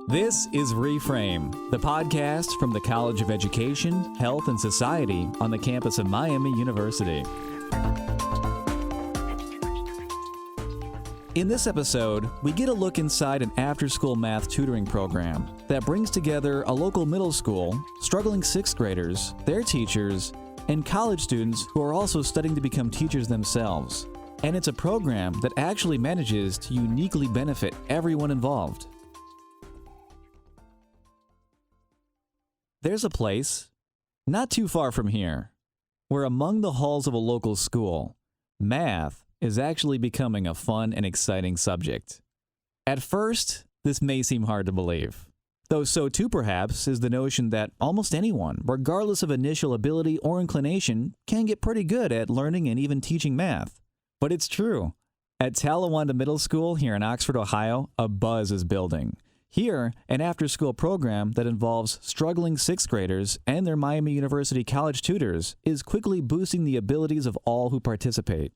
This is Reframe, the podcast from the College of Education, Health, and Society on the campus of Miami University. In this episode, we get a look inside an after-school math tutoring program that brings together a local middle school, struggling sixth graders, their teachers, and college students who are also studying to become teachers themselves. And it's a program that actually manages to uniquely benefit everyone involved. There's a place, not too far from here, where among the halls of a local school, math is actually becoming a fun and exciting subject. At first, this may seem hard to believe, though so too perhaps is the notion that almost anyone, regardless of initial ability or inclination, can get pretty good at learning and even teaching math. But it's true. At Talawanda Middle School here in Oxford, Ohio, a buzz is building. Here, an after-school program that involves struggling sixth graders and their Miami University college tutors is quickly boosting the abilities of all who participate.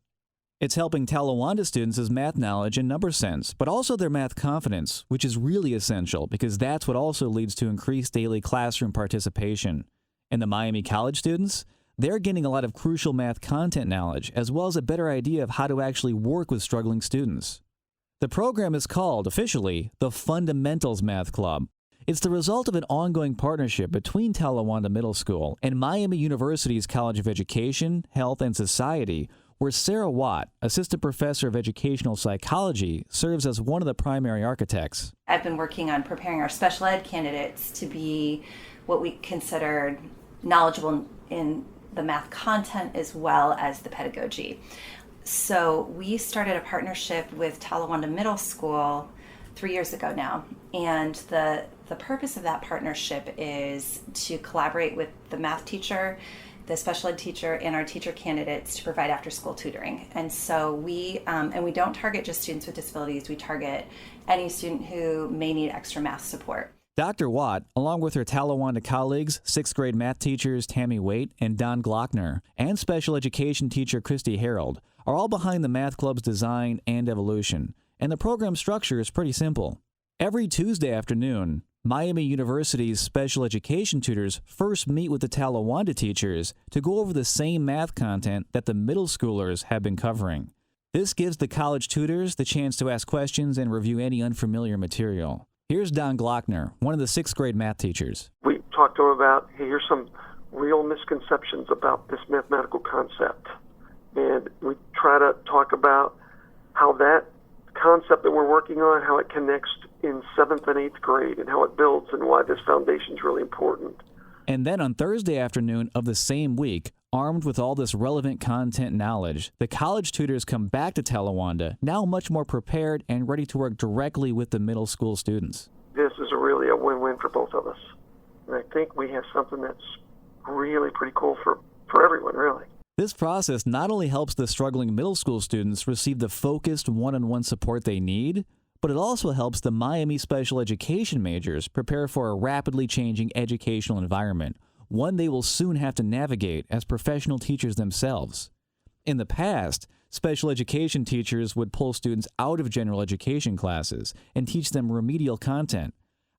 It's helping Talawanda students' math knowledge and number sense, but also their math confidence, which is really essential because that's what also leads to increased daily classroom participation. And the Miami college students? They're getting a lot of crucial math content knowledge, as well as a better idea of how to actually work with struggling students. The program is called, officially, the Fundamentals Math Club. It's the result of an ongoing partnership between Talawanda Middle School and Miami University's College of Education, Health, and Society, where Sarah Watt, Assistant Professor of Educational Psychology, serves as one of the primary architects. I've been working on preparing our special ed candidates to be what we consider knowledgeable in the math content as well as the pedagogy. So we started a partnership with Talawanda Middle School 3 years ago now, and the purpose of that partnership is to collaborate with the math teacher, the special ed teacher, and our teacher candidates to provide after-school tutoring. And so we don't target just students with disabilities, we target any student who may need extra math support. Dr. Watt, along with her Talawanda colleagues, sixth grade math teachers Tammy Waite and Don Glockner, and special education teacher Christy Harold, are all behind the Math Club's design and evolution, and the program structure is pretty simple. Every Tuesday afternoon, Miami University's special education tutors first meet with the Talawanda teachers to go over the same math content that the middle schoolers have been covering. This gives the college tutors the chance to ask questions and review any unfamiliar material. Here's Don Glockner, one of the sixth grade math teachers. We talked to them about, hey, here's some real misconceptions about this mathematical concept. And we try to talk about how that concept that we're working on, how it connects in 7th and 8th grade and how it builds and why this foundation is really important. And then on Thursday afternoon of the same week, armed with all this relevant content knowledge, the college tutors come back to Talawanda, now much more prepared and ready to work directly with the middle school students. This is really a win-win for both of us. And I think we have something that's really pretty cool for everyone, really. This process not only helps the struggling middle school students receive the focused one-on-one support they need, but it also helps the Miami special education majors prepare for a rapidly changing educational environment, one they will soon have to navigate as professional teachers themselves. In the past, special education teachers would pull students out of general education classes and teach them remedial content.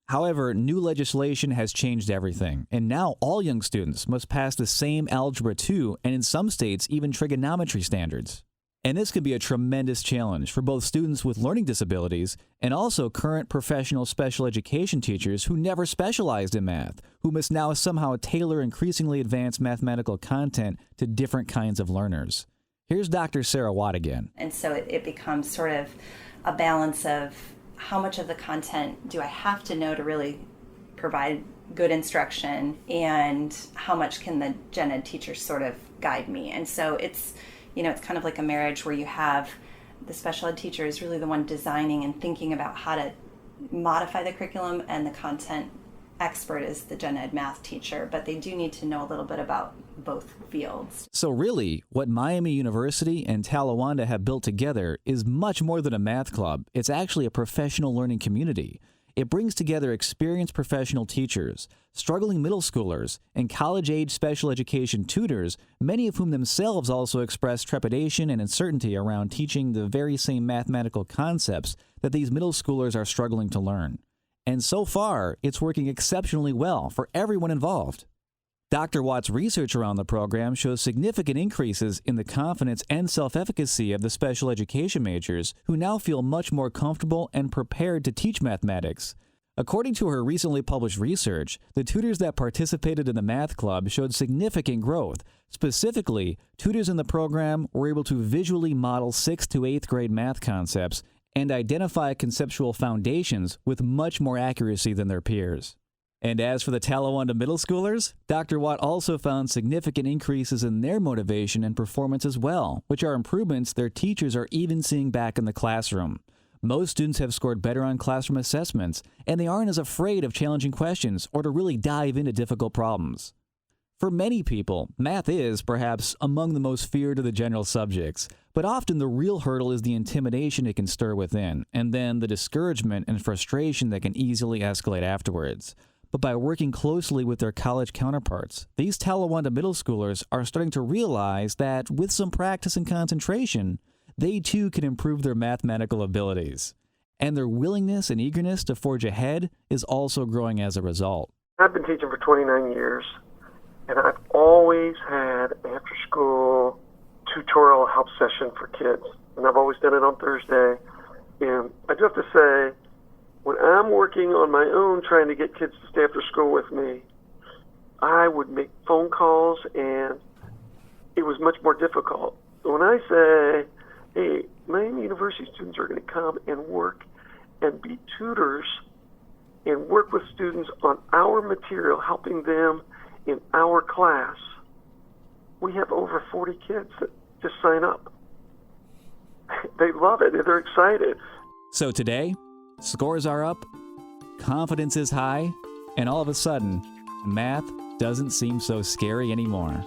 However, new legislation has changed everything, and now all young students must pass the same Algebra 2 and in some states even trigonometry standards. And this can be a tremendous challenge for both students with learning disabilities and also current professional special education teachers who never specialized in math, who must now somehow tailor increasingly advanced mathematical content to different kinds of learners. Here's Dr. Sarah Watt again. And so it becomes sort of a balance of how much of the content do I have to know to really provide good instruction, and how much can the gen ed teachers sort of guide me. And so it's kind of like a marriage where you have the special ed teacher is really the one designing and thinking about how to modify the curriculum, and the content expert is the gen ed math teacher, but they do need to know a little bit about both fields. So really, what Miami University and Talawanda have built together is much more than a math club. It's actually a professional learning community. It brings together experienced professional teachers, struggling middle schoolers, and college-age special education tutors, many of whom themselves also express trepidation and uncertainty around teaching the very same mathematical concepts that these middle schoolers are struggling to learn. And so far, it's working exceptionally well for everyone involved. Dr. Watt's research around the program shows significant increases in the confidence and self-efficacy of the special education majors who now feel much more comfortable and prepared to teach mathematics. According to her recently published research, the tutors that participated in the math club showed significant growth. Specifically, tutors in the program were able to visually model 6th to 8th grade math concepts and identify conceptual foundations with much more accuracy than their peers. And as for the Talawanda Middle Schoolers, Dr. Watt also found significant increases in their motivation and performance as well, which are improvements their teachers are even seeing back in the classroom. Most students have scored better on classroom assessments, and they aren't as afraid of challenging questions or to really dive into difficult problems. For many people, math is, perhaps, among the most feared of the general subjects, but often the real hurdle is the intimidation it can stir within, and then the discouragement and frustration that can easily escalate afterwards. But by working closely with their college counterparts, these Talawanda Middle Schoolers are starting to realize that with some practice and concentration, they too can improve their mathematical abilities. And their willingness and eagerness to forge ahead is also growing as a result. I've been teaching for 29 years, and I've always had after-school tutorial help session for kids. And I've always done it on Thursday. And I do have to say, when I'm working on my own trying to get kids to stay after school with me, I would make phone calls, and it was much more difficult. When I say, hey, Miami University students are going to come and work and be tutors and work with students on our material, helping them in our class, we have over 40 kids that just sign up. They love it. They're excited. So today, scores are up, confidence is high, and all of a sudden, math doesn't seem so scary anymore.